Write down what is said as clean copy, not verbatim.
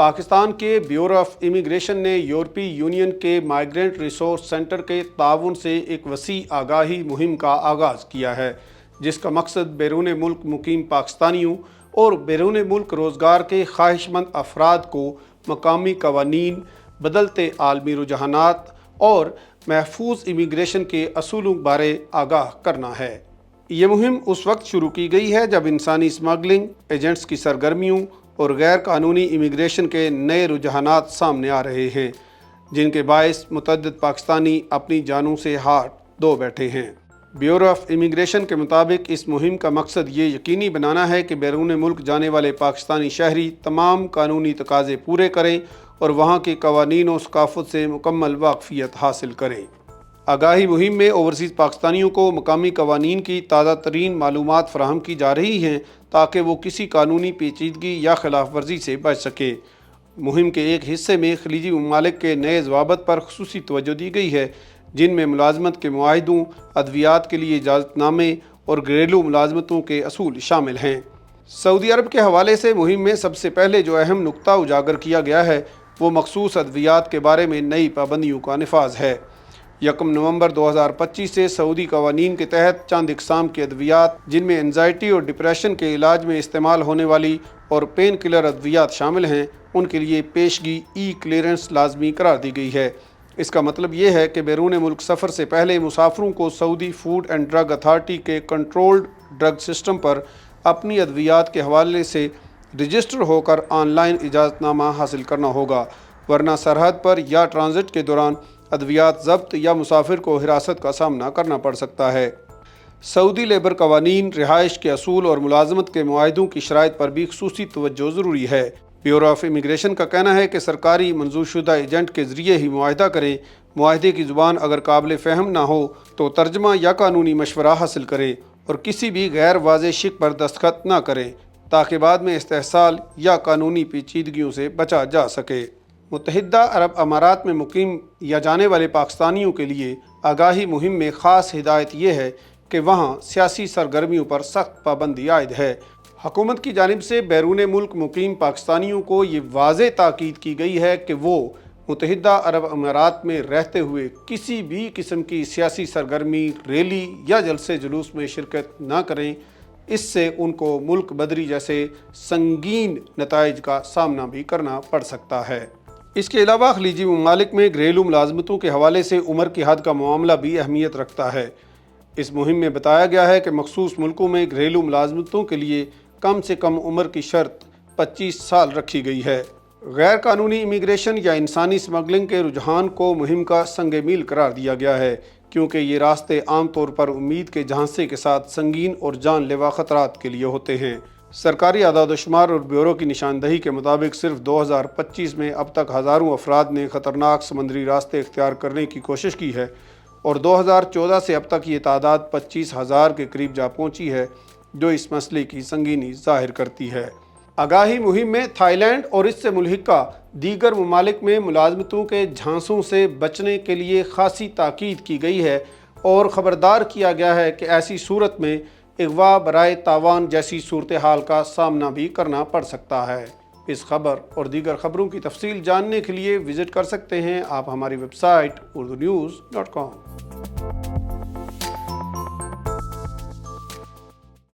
पाकिस्तान के bureau of immigration ने यूरोपीय यूनियन के माइग्रेंट रिसोर्स सेंटर के ताउन से एक वसी आगाही मुहिम का आगाज़ किया है, जिसका मकसद बैरून मुल्क मुकीम पाकिस्तानियों और बैरून मुल्क रोज़गार के ख्वाहिशमंद अफराद को मकामी कवानीन, बदलते आलमी रुझानात और महफूज इमिग्रेशन के असूलों बारे आगाह करना है। ये मुहिम उस वक्त शुरू की गई है जब इंसानी स्मगलिंग, एजेंट्स की सरगर्मियों और गैर कानूनी इमिग्रेशन के नए रुझानात सामने आ रहे हैं, जिनके बायस मुतअद्दिद पाकिस्तानी अपनी जानों से हाथ धो बैठे हैं। ब्यूरो ऑफ इमिग्रेशन के मुताबिक इस मुहिम का मकसद ये यकीनी बनाना है कि बैरून मुल्क जाने वाले पाकिस्तानी शहरी तमाम कानूनी तकाज़े पूरे करें और वहाँ के कवानीन और सकाफ़त से मुकम्मल वाकफियत हासिल करें। आगाही मुहिम में ओवरसीज़ पाकिस्तानियों को मकामी कवानीन की ताज़ा तरीन मालूमात फराहम की जा रही हैं ताकि वो किसी कानूनी पेचीदगी या खिलाफ वर्जी से बच सके। मुहिम के एक हिस्से में खलीजी ममालिक के नए ज़वाबत पर खुसूसी तवज्जो दी गई है, जिनमें मुलाजमत के मुआहिदों, अद्वियात के लिए इजाज़तनामे और घरेलू मुलाजमतों के असूल शामिल हैं। सऊदी अरब के हवाले से मुहिम में सबसे पहले जो अहम नुक्ता उजागर किया गया है वो मखसूस अद्वियात के बारे में नई पाबंदियों का निफाज है। 1 नवंबर 2025 से सऊदी कवानीन के तहत चंद इकसाम के अद्वियात, जिनमें एंजाइटी और डिप्रेशन के इलाज में इस्तेमाल होने वाली और पेन किलर अद्वियात शामिल हैं, उनके लिए पेशगी ई क्लियरेंस लाजमी करार दी गई है। इसका मतलब ये है कि बैरून मुल्क सफ़र से पहले मुसाफिरों को Saudi food and drug authority के कंट्रोल्ड ड्रग सिस्टम पर अपनी अद्वियात के हवाले से रजिस्टर होकर ऑनलाइन इजाज़तनामा हासिल करना होगा, वरना सरहद पर या ट्रांजिट के दौरान अद्वियात ज़ब्त या मुसाफिर को हिरासत का सामना करना पड़ सकता है। सऊदी लेबर कवानीन, रिहाइश के असूल और मुलाजमत के मुआहिदों की शराइत पर भी खुसूसी तवज्जो ज़रूरी है। ब्यूरो ऑफ इमिग्रेशन का कहना है कि सरकारी मंजूरशुदा एजेंट के ज़रिए ही मुआहिदा करें। मुआहिदे की ज़ुबान अगर काबिल फ़हम ना हो तो तर्जमा या कानूनी मशवरा हासिल करें और किसी भी गैर वाज़ेह शिक पर दस्तखत ना करें, ताकि बाद में इस्तेहसाल या कानूनी पेचीदगियों से बचा जा सके। मुत्तहिदा अरब अमारात में मुकीम या जाने वाले पाकिस्तानियों के लिए आगाही मुहिम में ख़ास हिदायत ये है कि वहाँ सियासी सरगर्मियों पर सख्त पाबंदी आयद है। हुकूमत की जानिब से बैरून मुल्क मुकीम पाकिस्तानियों को ये वाज़ेह ताकीद की गई है कि वो मुत्तहिदा अरब अमारात में रहते हुए किसी भी किस्म की सियासी सरगर्मी, रैली या जलसे जुलूस में शिरकत ना करें। इससे उनको मुल्क बदरी जैसे संगीन नताइज का सामना भी करना पड़ सकता है। इसके अलावा खलीजी ममालिक में घरेलू मुलाजमतों के हवाले से उम्र की हद का मामला भी अहमियत रखता है। इस मुहिम में बताया गया है कि मखसूस मुल्कों में घरेलू मुलाजमतों के लिए कम से कम उम्र की शर्त 25 साल रखी गई है। गैर कानूनी इमिग्रेशन या इंसानी स्मगलिंग के रुझान को मुहिम का संग मील करार दिया गया है, क्योंकि ये रास्ते आम तौर पर उम्मीद के झांसे के साथ संगीन और जानलेवा ख़तरात के लिए होते हैं। सरकारी आदाद-ओ-शुमार और ब्यूरो की निशानदही के मुताबिक सिर्फ 2025 में अब तक हज़ारों अफराद ने ख़तरनाक समंदरी रास्ते इख्तियार करने की कोशिश की है और 2014 से अब तक ये तादाद 25,000 के करीब जा पहुँची है, जो इस मसले की संगीनी ज़ाहिर करती है। आगाही मुहिम में थाईलैंड और इससे मुल्हिका दीगर ममालिक में मुलाजमतों के झांसों से बचने के लिए खासी ताकीद की गई है और ख़बरदार किया गया है कि ऐसी सूरत में अगवा बराए तावान जैसी सूरत हाल का सामना भी करना पड़ सकता है। इस खबर और दीगर खबरों की तफसील जानने के लिए विज़िट कर सकते हैं आप हमारी वेबसाइट urdunews.com।